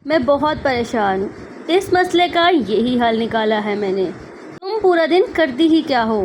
मैं बहुत परेशान हूँ। इस मसले का यही हल निकाला है मैंने। तुम पूरा दिन करती ही क्या हो?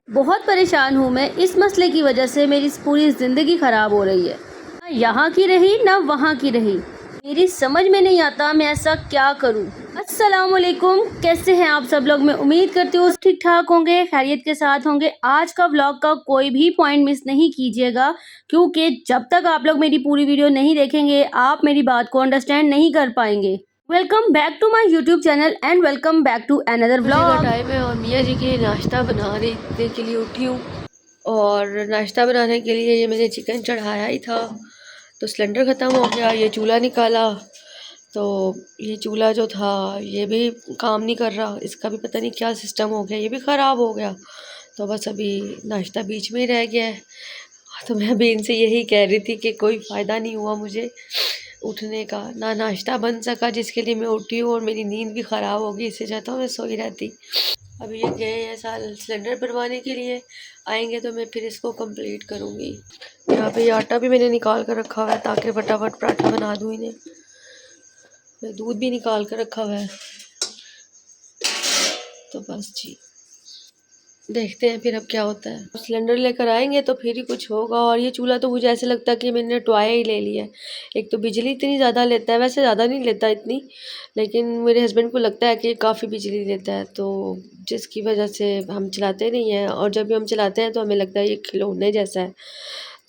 बहुत परेशान हूँ मैं। इस मसले की वजह से मेरी पूरी ज़िंदगी ख़राब हो रही है। ना यहाँ की रही ना वहाँ की रही। मेरी समझ में नहीं आता मैं ऐसा क्या करूँ। अस्सलामुअलैकुम, कैसे हैं आप सब लोग? मैं उम्मीद करती हूँ ठीक ठाक होंगे, खैरियत के साथ होंगे। आज का व्लॉग का कोई भी पॉइंट मिस नहीं कीजिएगा, क्योंकि जब तक आप लोग मेरी पूरी वीडियो नहीं देखेंगे आप मेरी बात को अंडरस्टैंड नहीं कर पाएंगे। Welcome back to my YouTube channel and welcome back to another vlog. Time है और मियाँ जी के लिए नाश्ता बनाने के लिए उठी हूँ। और नाश्ता बनाने के लिए ये मैंने चिकन चढ़ाया ही था, तो सिलेंडर ख़त्म हो गया। ये चूल्हा निकाला तो ये चूल्हा जो था ये भी काम नहीं कर रहा, इसका भी पता नहीं क्या सिस्टम हो गया, ये भी ख़राब हो गया। तो बस अभी नाश्ता बीच में ही रह गया है। तो मैं अभी इनसे यही कह रही थी कि कोई फ़ायदा नहीं हुआ मुझे उठने का, ना नाश्ता बन सका जिसके लिए मैं उठी हूँ, और मेरी नींद भी ख़राब होगी। इससे चाहता हूँ मैं सोई रहती। अभी ये गए हैं साल सिलेंडर भरवाने के लिए, आएंगे तो मैं फिर इसको कंप्लीट करूँगी। यहाँ पे ये आटा भी मैंने निकाल कर रखा हुआ है ताकि फटाफट पराठा बना दूँ इन्हें। मैं दूध भी निकाल कर रखा हुआ है। तो बस जी, देखते हैं फिर अब क्या होता है। सिलेंडर लेकर आएंगे तो फिर ही कुछ होगा। और ये चूल्हा तो मुझे ऐसे लगता है कि मैंने टॉय ही ले लिया है। एक तो बिजली इतनी ज़्यादा लेता है, वैसे ज़्यादा नहीं लेता इतनी, लेकिन मेरे हस्बैंड को लगता है कि काफ़ी बिजली लेता है, तो जिसकी वजह से हम चलाते नहीं हैं। और जब भी हम चलाते हैं तो हमें लगता है ये खिलौने जैसा है।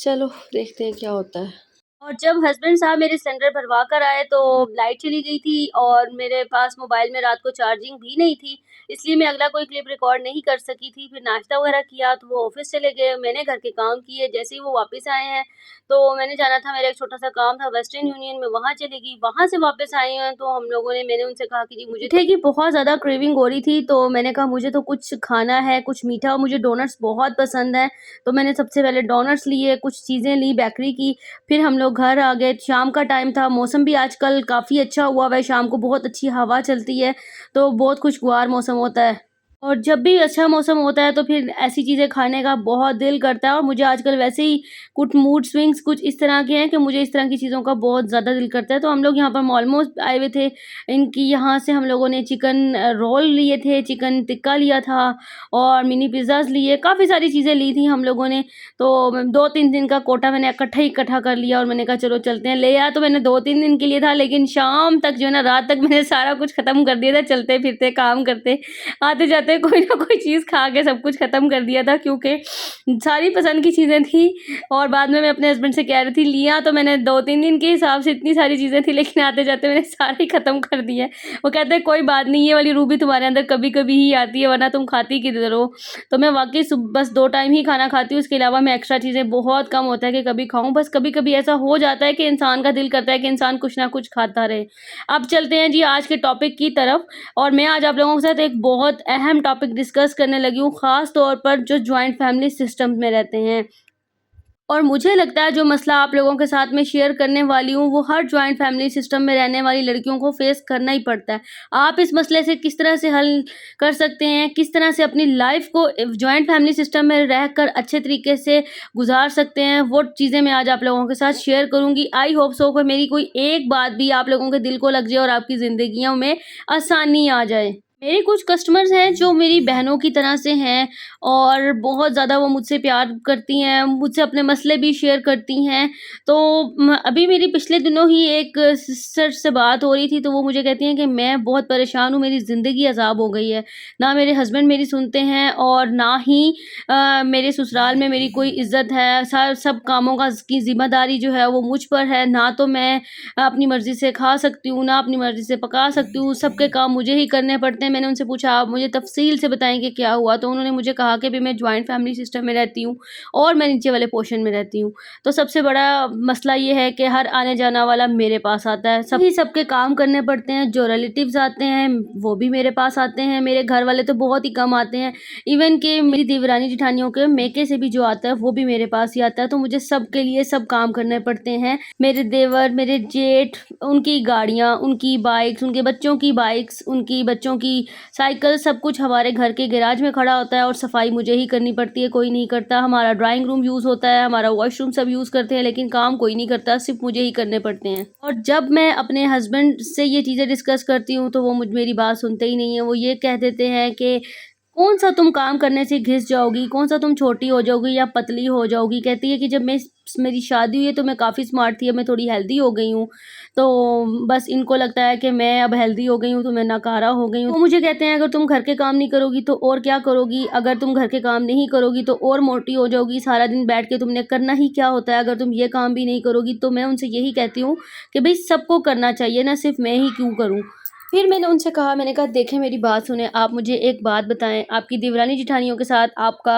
चलो देखते हैं क्या होता है। और जब हस्बैंड साहब मेरे सिलेंडर भरवा कर आए तो लाइट चली गई थी और मेरे पास मोबाइल में रात को चार्जिंग भी नहीं थी, इसलिए मैं अगला कोई क्लिप रिकॉर्ड नहीं कर सकी थी। फिर नाश्ता वगैरह किया तो वो ऑफिस चले गए, मैंने घर के काम किए। जैसे ही वो वापस आए हैं तो मैंने जाना था, मेरा एक छोटा सा काम था वेस्टर्न यूनियन में, वहाँ चली गई। वहाँ से वापस आई हैं तो हम लोगों ने मैंने उनसे कहा कि जी मुझे मीठे की बहुत ज़्यादा क्रेविंग हो रही थी, तो मैंने कहा मुझे तो कुछ खाना है, कुछ मीठा। मुझे डोनट्स बहुत पसंद है, तो मैंने सबसे पहले डोनट्स लिए, कुछ चीज़ें ली बेकरी की। फिर हम लोग घर आ गए। शाम का टाइम था, मौसम भी आजकल काफ़ी अच्छा हुआ हुआ है, शाम को बहुत अच्छी हवा चलती है, तो बहुत खुशगवार मौसम होता है। और जब भी अच्छा मौसम होता है तो फिर ऐसी चीज़ें खाने का बहुत दिल करता है। और मुझे आजकल वैसे ही कुछ मूड स्विंग्स कुछ इस तरह के हैं कि मुझे इस तरह की चीज़ों का बहुत ज़्यादा दिल करता है। तो हम लोग यहाँ पर ऑलमोस्ट आए हुए थे। इनकी यहाँ से हम लोगों ने चिकन रोल लिए थे, चिकन टिक्का लिया था और मिनी पिज़्ज़ाज़ लिए, काफ़ी सारी चीज़ें ली थी हम लोगों ने। तो 2-3 दिन का कोटा मैंने इकट्ठा कर लिया और मैंने कहा चलो चलते हैं। ले आया तो मैंने 2-3 दिन के लिए था, लेकिन शाम तक जो है ना, रात तक मैंने सारा कुछ ख़त्म कर दिया था, चलते फिरते काम करते, आते जाते कोई ना कोई चीज़ खा के सब कुछ ख़त्म कर दिया था, क्योंकि सारी पसंद की चीज़ें थी। और बाद में मैं अपने हस्बैंड से कह रही थी, लिया तो मैंने 2-3 दिन के हिसाब से इतनी सारी चीज़ें थी, लेकिन आते जाते मैंने सारा ही ख़त्म कर दिया है। वो कहते हैं कोई बात नहीं, ये वाली रूह भी तुम्हारे अंदर कभी कभी ही आती है, वरना तुम खाती किधर हो। तो मैं वाकई बस 2 टाइम ही खाना खाती हूँ, उसके अलावा मैं एक्स्ट्रा चीज़ें बहुत कम होता है कि कभी खाऊँ। बस कभी कभी ऐसा हो जाता है कि इंसान का दिल करता है कि इंसान कुछ ना कुछ खाता रहे। अब चलते हैं जी आज के टॉपिक की तरफ। और मैं आज आप लोगों के साथ एक बहुत अहम टॉपिक डिस्कस करने लगी हूँ, ख़ास तौर पर जो जॉइंट फैमिली सिस्टम में रहते हैं। और मुझे लगता है जो मसला आप लोगों के साथ में शेयर करने वाली हूँ, वो हर जॉइंट फैमिली सिस्टम में रहने वाली लड़कियों को फेस करना ही पड़ता है। आप इस मसले से किस तरह से हल कर सकते हैं, किस तरह से अपनी लाइफ को जॉइंट फैमिली सिस्टम में रहकर अच्छे तरीके से गुजार सकते हैं, वो चीज़ें मैं आज आप लोगों के साथ शेयर करूँगी। आई होप सो कि मेरी कोई एक बात भी आप लोगों के दिल को लग जाए और आपकी ज़िंदगियों में आसानी आ जाए। मेरे कुछ कस्टमर्स हैं जो मेरी बहनों की तरह से हैं और बहुत ज़्यादा वो मुझसे प्यार करती हैं, मुझसे अपने मसले भी शेयर करती हैं। तो अभी मेरी पिछले दिनों ही एक सिस्टर से बात हो रही थी, तो वो मुझे कहती हैं कि मैं बहुत परेशान हूँ, मेरी ज़िंदगी अज़ाब हो गई है। ना मेरे हस्बैंड मेरी सुनते हैं और ना ही मेरे ससुराल में मेरी कोई इज़्ज़त है। सब कामों की ज़िम्मेदारी जो है वो मुझ पर है। ना तो मैं अपनी मर्ज़ी से खा सकती हूँ, ना अपनी मर्ज़ी से पका सकती हूँ, सबके काम मुझे ही करने पड़ते हैं। मैंने उनसे पूछा आप मुझे तफ़सील से बताएँ कि क्या हुआ? तो उन्होंने मुझे कहा कि अभी मैं जॉइंट फैमिली सिस्टम में रहती हूँ और मैं नीचे वाले पोर्शन में रहती हूँ। तो सबसे बड़ा मसला ये है कि हर आने-जाने वाला मेरे पास आता है। सबके काम करने पड़ते हैं, जो रिलेटिव्स आते हैं वो भी मेरे पास आते हैं, मेरे घर वाले तो बहुत ही कम आते हैं। इवन कि मेरी देवरानी जेठानियों के मेके से भी जो आता है वो भी मेरे पास ही आता है। तो मुझे सबके लिए सब काम करने पड़ते हैं। मेरे देवर, मेरे जेठ, उनकी गाड़ियाँ, उनकी बाइक्स, उनके बच्चों की बाइक्स, उनकी बच्चों की साइकिल सब कुछ हमारे घर के गैराज में खड़ा होता है और सफाई मुझे ही करनी पड़ती है, कोई नहीं करता। हमारा ड्राइंग रूम यूज़ होता है, हमारा वॉशरूम सब यूज़ करते हैं, लेकिन काम कोई नहीं करता, सिर्फ मुझे ही करने पड़ते हैं। और जब मैं अपने हस्बैंड से ये चीज़ें डिस्कस करती हूँ तो वो मेरी बात सुनते ही नहीं है। वो ये कह देते हैं कि कौन सा तुम काम करने से घिस जाओगी, कौन सा तुम छोटी हो जाओगी या पतली हो जाओगी। कहती है कि जब मेरी शादी हुई है तो मैं काफ़ी स्मार्ट थी, अब मैं थोड़ी हेल्दी हो गई हूँ, तो बस इनको लगता है कि मैं अब हेल्दी हो गई हूँ तो मैं नाकारा हो गई हूँ। वो मुझे कहते हैं अगर तुम घर के काम नहीं करोगी तो और क्या करोगी, अगर तुम घर के काम नहीं करोगी तो और मोटी हो जाओगी, सारा दिन बैठ के तुमने करना ही क्या होता है, अगर तुम ये काम भी नहीं करोगी। तो मैं उनसे यही कहती हूँ कि भाई सबको करना चाहिए ना, सिर्फ मैं ही क्यों करूँ। फिर मैंने उनसे कहा, मैंने कहा देखें मेरी बात सुनें, आप मुझे एक बात बताएँ, आपकी देवरानी जेठानियों के साथ आपका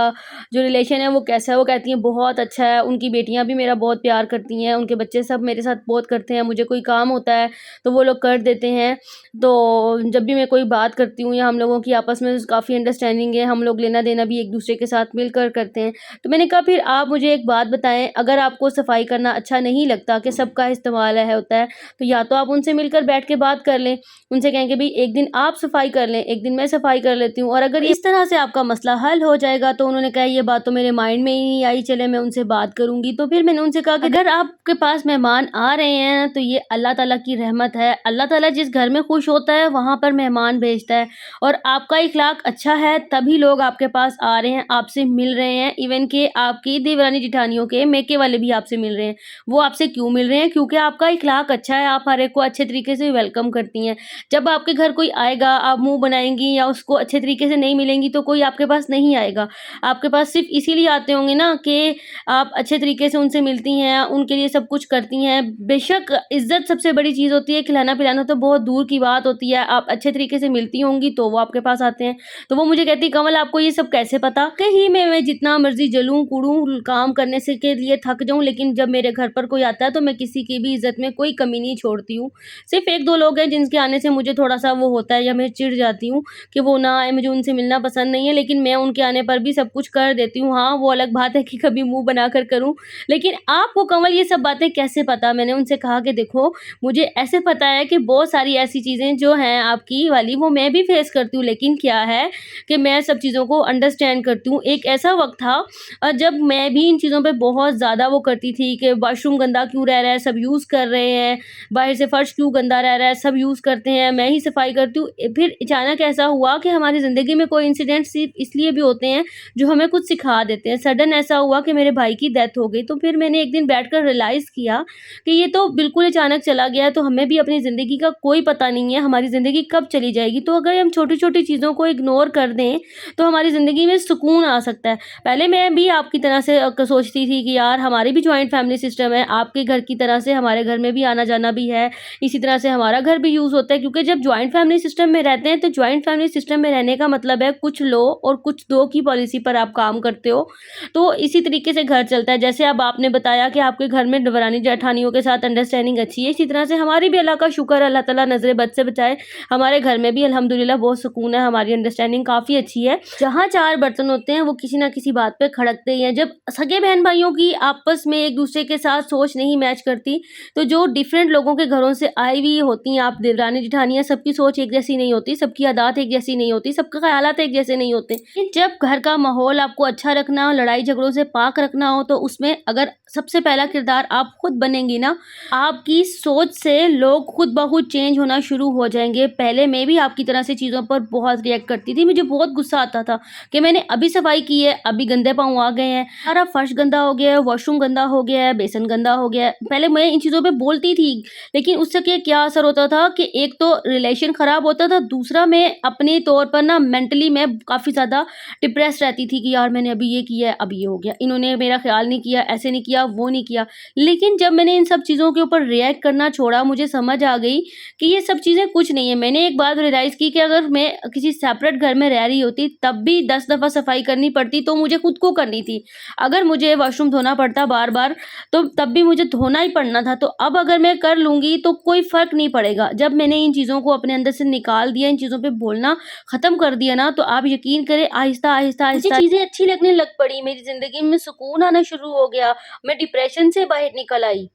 जो रिलेशन है वो कैसा है? वो कहती हैं बहुत अच्छा है, उनकी बेटियाँ भी मेरा बहुत प्यार करती हैं, उनके बच्चे सब मेरे साथ बहुत करते हैं, मुझे कोई काम होता है तो वो लोग कर देते हैं। तो जब भी मैं कोई बात करती हूँ या हम लोगों की आपस में काफ़ी अंडरस्टैंडिंग है, हम लोग लेना-देना भी एक-दूसरे के साथ मिलकर करते हैं। तो मैंने कहा फिर आप मुझे एक बात बताएँ, अगर आपको सफाई करना अच्छा नहीं लगता कि सबका इस्तेमाल है होता है, तो या तो आप उनसे मिलकर बैठ के बात कर लें, उनसे कहें कि भई एक दिन आप सफाई कर लें, एक दिन मैं सफाई कर लेती हूँ, और अगर इस तरह से आपका मसला हल हो जाएगा। तो उन्होंने कहा ये बात तो मेरे माइंड में ही नहीं आई, चले मैं उनसे बात करूँगी। तो फिर मैंने उनसे कहा कि अगर आपके पास मेहमान आ रहे हैं तो ये अल्लाह ताला की रहमत है। अल्लाह ताला जिस घर में खुश होता है वहाँ पर मेहमान भेजता है, और आपका इखलाक अच्छा है तभी लोग आपके पास आ रहे हैं, आपसे मिल रहे हैं। इवन कि आपकी देवरानी जेठानियों के मेके वाले भी आपसे मिल रहे हैं। वो आपसे क्यों मिल रहे हैं? क्योंकि आपका इखलाक अच्छा है, आप हर एक को अच्छे तरीके से वेलकम करती हैं। जब आपके घर कोई आएगा, आप मुँह बनाएँगी या उसको अच्छे तरीके से नहीं मिलेंगी तो कोई आपके पास नहीं आएगा। आपके पास सिर्फ़ इसीलिए आते होंगे ना कि आप अच्छे तरीके से उनसे मिलती हैं, उनके लिए सब कुछ करती हैं। बेशक इज़्ज़त सबसे बड़ी चीज़ होती है, खिलाना-पिलाना तो बहुत दूर की बात होती है। आप अच्छे तरीके से मिलती होंगी तो वो आपके पास आते हैं। तो वो मुझे कहती, कमल आपको ये सब कैसे पता? कहीं मैं जितना मर्ज़ी जलूँ-कूदूँ, काम करने से के लिए थक जाऊँ, लेकिन जब मेरे घर पर कोई आता है तो मैं किसी की भी इज़्ज़त में कोई कमी नहीं छोड़ती हूँ। सिर्फ़ 1-2 लोग हैं जिनके आने से मुझे थोड़ा-सा वो होता है या मैं चिढ़ जाती हूँ कि वो ना आए, मुझे उनसे मिलना पसंद नहीं है, लेकिन मैं उनके आने पर भी सब कुछ कर देती हूँ। हाँ, वो अलग बात है कि कभी मुँह बनाकर करूँ, लेकिन आपको कमल ये सब बातें कैसे पता? मैंने उनसे कहा कि देखो, मुझे ऐसे पता है कि बहुत सारी ऐसी चीज़ें जो हैं आपकी वाली वो मैं भी फ़ेस करती हूँ, लेकिन क्या है कि मैं सब चीज़ों को अंडरस्टैंड करती हूँ। एक ऐसा वक़्त था जब मैं भी इन चीज़ों पे बहुत ज़्यादा वो करती थी कि वॉशरूम गंदा क्यों रह रहा है, सब यूज़ कर रहे हैं, बाहर से फर्श क्यों गंदा रह रहा है, सब यूज़ करते हैं, मैं ही सफाई करती हूँ। फिर अचानक ऐसा हुआ कि हमारी ज़िंदगी में कोई इंसिडेंट सिर्फ़ इसलिए भी होते हैं जो हमें कुछ सिखा देते हैं। सडन ऐसा हुआ कि मेरे भाई की डेथ हो गई, तो फिर मैंने एक दिन बैठकर रियलाइज़ किया कि ये तो बिल्कुल अचानक चला गया है, तो हमें भी अपनी ज़िंदगी का कोई पता नहीं है, हमारी ज़िंदगी कब चली जाएगी। तो अगर हम छोटी-छोटी चीज़ों को इग्नोर कर दें, तो हमारी ज़िंदगी में सुकून आ सकता है। पहले मैं भी आपकी तरह से सोचती थी कि यार हमारी भी जॉइंट फैमिली सिस्टम है, आपके घर की तरह से हमारे घर में भी आना-जाना भी है, इसी तरह से हमारा घर भी यूज़ होता है। क्योंकि जब जॉइंट फैमिली सिस्टम में रहते हैं तो जॉइंट फैमिली सिस्टम में रहने का मतलब है कुछ लो और कुछ दो की पॉलिसी पर आप काम करते हो। तो इसी तरीके से घर चलता है। जैसे अब आपने बताया कि आपके घर में देवरानी जेठानियों के साथ अंडरस्टैंडिंग अच्छी है, इसी तरह से हमारी भी अल्लाह का शुक्र है, अल्लाह ताला नज़रे बद से बचाए। हमारे घर में भी अल्हम्दुलिल्लाह बहुत सुकून है, हमारी अंडरस्टैंडिंग काफ़ी अच्छी है। जहाँ 4 बर्तन होते हैं वो किसी न किसी बात पे खड़कते ही हैं। जब सगे बहन-भाइयों की आपस में एक-दूसरे के साथ सोच नहीं मैच करती, तो जो डिफरेंट लोगों के घरों से आई हुई होती हैं आप देवरानी-जेठानियाँ, सबकी सोच एक जैसी नहीं होती, सबकी आदत एक जैसी नहीं होती, सबके ख़यालात एक जैसे नहीं होते। लेकिन जब घर का माहौल आपको अच्छा रखना हो, लड़ाई-झगड़ों से पाक रखना हो, तो उसमें अगर सबसे पहला किरदार आप खुद बनेंगी ना, आपकी सोच से लोग खुद ब खुद चेंज होना शुरू हो जाएँगे। पहले मैं भी आपकी तरह से चीज़ों पर बहुत रिएक्ट करती थी, मुझे बहुत गुस्सा आता था कि मैंने अभी सफाई की है, अभी गंदे पाँव आ गए हैं, सारा फर्श गंदा हो गया है, वॉशरूम गंदा हो गया है, बेसन गंदा हो गया है। पहले मैं इन चीज़ों पे बोलती थी, लेकिन उससे क्या असर होता था कि एक तो रिलेशन ख़राब होता था, दूसरा मैं अपने तौर पर ना मेंटली मैं काफ़ी ज़्यादा डिप्रेस्ड रहती थी कि यार मैंने अभी ये किया है, अभी ये हो गया, इन्होंने मेरा ख़्याल नहीं किया, ऐसे नहीं किया, वो नहीं किया। लेकिन जब मैंने इन सब चीज़ों के ऊपर रिएक्ट करना छोड़ा, मुझे समझ आ गई कि ये सब चीज़ें कुछ नहीं है। मैंने एक बात रियलाइज़ की कि अगर मैं किसी सेपरेट घर में रह रही होती, तब भी 10 दफ़ा सफाई करनी पड़ती तो मुझे खुद को करनी थी। अगर मुझे वॉशरूम धोना पड़ता बार-बार, तो तब भी मुझे धोना ही पड़ना था। तो अब अगर मैं कर लूँगी तो कोई फ़र्क नहीं पड़ेगा। जब मैंने इन चीज़ों को अपने अंदर से निकाल दिया, इन चीज़ों पे बोलना ख़त्म कर दिया ना, तो आप यकीन करें आहिस्ता-आहिस्ता मुझे चीज़ें अच्छी लगने लग पड़ी। मेरी ज़िंदगी में सुकून आना शुरू हो गया। मैं डिप्रेशन से बाहर निकल आई।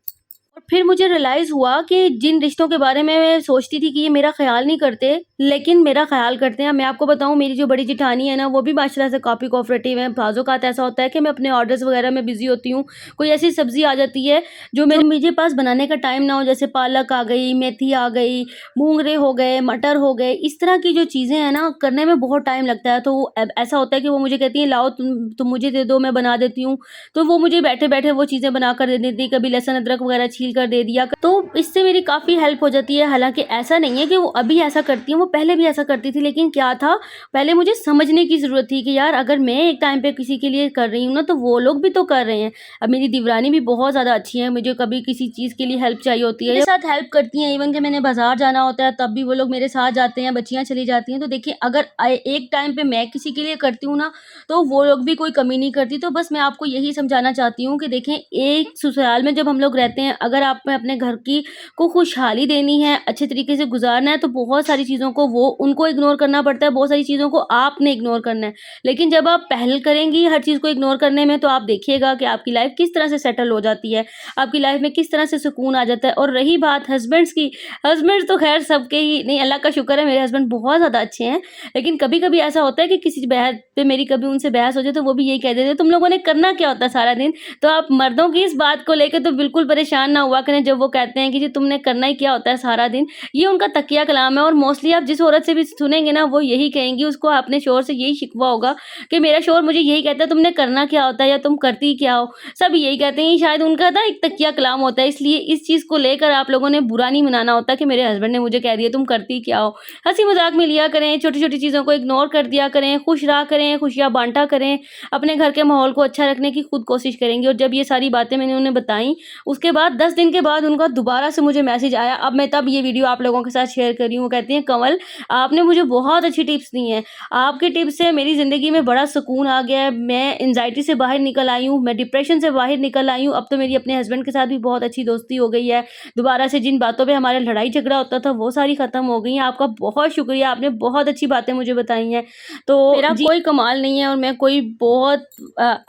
और फिर मुझे रियलाइज़ हुआ कि जिन रिश्तों के बारे में मैं सोचती थी कि ये मेरा ख़्याल नहीं करते, लेकिन मेरा ख़्याल करते हैं। मैं आपको बताऊँ, मेरी जो बड़ी जेठानी है ना, वो भी माशाल्लाह से काफ़ी कोऑपरेटिव है। बाज़ औक़ात ऐसा होता है कि मैं अपने ऑर्डर्स वग़ैरह में बिज़ी होती हूँ, कोई ऐसी सब्ज़ी आ जाती है जो मुझे पास बनाने का टाइम ना हो, जैसे पालक आ गई, मेथी आ गई, मूँगरे हो गए, मटर हो गए, इस तरह की जो चीज़ें हैं ना, करने में बहुत टाइम लगता है। तो अब ऐसा होता है कि वो मुझे कहती हैं, लाओ तुम मुझे दे दो, मैं बना देती हूँ। तो वो मुझे बैठे-बैठे वो चीज़ें बनाकर दे देती, कभी लहसुन अदरक वगैरह छील कर दे दिया। तो इससे मेरी काफ़ी हेल्प हो जाती है। हालाँकि ऐसा नहीं है कि वो अभी ऐसा करती हैं, वो पहले भी ऐसा करती थी, लेकिन क्या था, पहले मुझे समझने की ज़रूरत थी कि यार अगर मैं एक टाइम पे किसी के लिए कर रही हूँ ना, तो वो लोग भी तो कर रहे हैं। अब मेरी देवरानी भी बहुत ज़्यादा अच्छी है, मुझे कभी किसी चीज़ के लिए हेल्प चाहिए होती है, मेरे साथ हेल्प करती हैं। इवन कि मैंने बाज़ार जाना होता है, तब भी वो लोग मेरे साथ जाते हैं, बच्चियाँ चली जाती हैं। तो देखिए, अगर एक टाइम पे मैं किसी के लिए करती हूँ ना, तो वो लोग भी कोई कमी नहीं करती। तो बस मैं आपको यही समझाना चाहती हूँ कि देखें, एक ससुराल में जब हम लोग रहते हैं, अगर आप में अपने घर की को खुशहाली देनी है, अच्छे तरीके से गुज़ारना है, तो बहुत सारी चीज़ों को उनको इग्नोर करना पड़ता है, बहुत सारी चीज़ों को आपने इग्नोर करना है। लेकिन जब आप पहल करेंगी हर चीज़ को इग्नोर करने में, तो आप देखिएगा कि आपकी लाइफ़ किस तरह से सेटल हो जाती है, आपकी लाइफ़ में किस तरह से सुकून आ जाता है। और रही बात हस्बैंड्स की, हस्बैंड्स तो ख़ैर सबके ही नहीं, अल्लाह का शुक्र है मेरे हस्बैंड बहुत ज़्यादा अच्छे हैं। लेकिन कभी-कभी ऐसा होता है कि किसी बहस पे मेरी कभी उनसे बहस हो जाए, तो वो भी यही कह देते हैं, तुम लोगों ने करना क्या होता है सारा दिन? तो आप मर्दों की इस बात को लेके तो बिल्कुल परेशान ना हुआ करें, जब वो कहते हैं कि जी तुमने करना ही क्या होता है सारा दिन। ये उनका तकिया कलाम है, और मोस्टली आप जिस औरत से भी सुनेंगे ना, वो यही कहेंगी, उसको अपने शौहर से यही शिकवा होगा कि मेरा शौहर मुझे यही कहता है, तुमने करना क्या होता है या तुम करती क्या हो? सब यही कहते हैं, शायद उनका ना एक तकिया कलाम होता है। इसलिए इस चीज़ को लेकर आप लोगों ने बुरा नहीं मनाना होता कि मेरे हस्बैंड ने मुझे कह दिया तुम करती क्या हो? हँसी-मज़ाक में लिया करें, छोटी-छोटी चीज़ों को इग्नोर कर दिया करें, खुश रहा करें, खुशियाँ बाँटा करें, अपने घर के माहौल को अच्छा रखने की खुद कोशिश करेंगी। और जब ये सारी बातें मैंने उन्हें बताई, उसके बाद 10 दिन के बाद उनका दोबारा से मुझे मैसेज आया। अब मैं तब ये वीडियो आप लोगों के साथ शेयर कर रही हूँ। वो कहती हैं, कमल, आपने मुझे बहुत अच्छी टिप्स दी हैं। आपकी टिप्स से मेरी ज़िंदगी में बड़ा सुकून आ गया है। मैं एंग्ज़ायटी से बाहर निकल आई हूँ, मैं डिप्रेशन से बाहर निकल आई हूँ। अब तो मेरी अपने हस्बैंड के साथ भी बहुत अच्छी दोस्ती हो गई है। दोबारा से जिन बातों पे हमारा लड़ाई झगड़ा होता था, वो सारी ख़त्म हो गई हैं। आपका बहुत शुक्रिया, आपने बहुत अच्छी बातें मुझे बताई हैं। तो मेरा कोई कमाल नहीं है, और मैं कोई बहुत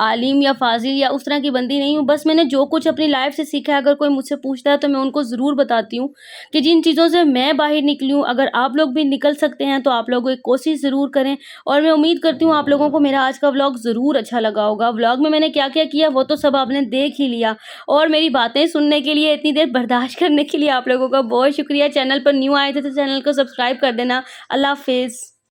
आलिम या फ़ाज़िल या उस तरह की बंदी नहीं हूँ। बस मैंने जो कुछ अपनी लाइफ़ से सीखा है, अगर कोई मुझसे पूछता है तो मैं उनको ज़रूर बताती हूँ कि जिन चीज़ों से मैं बाहर निकली हूँ, अगर आप लोग भी निकल सकते हैं तो आप लोग एक कोशिश ज़रूर करें। और मैं उम्मीद करती हूँ आप लोगों को मेरा आज का व्लॉग ज़रूर अच्छा लगा होगा। व्लॉग में मैंने क्या-क्या किया वो तो सब आपने देख ही लिया, और मेरी बातें सुनने के लिए, इतनी देर बर्दाश्त करने के लिए आप लोगों का बहुत शुक्रिया। चैनल पर न्यू आए थे तो चैनल को सब्सक्राइब कर देना। अल्लाह हाफ़िज़।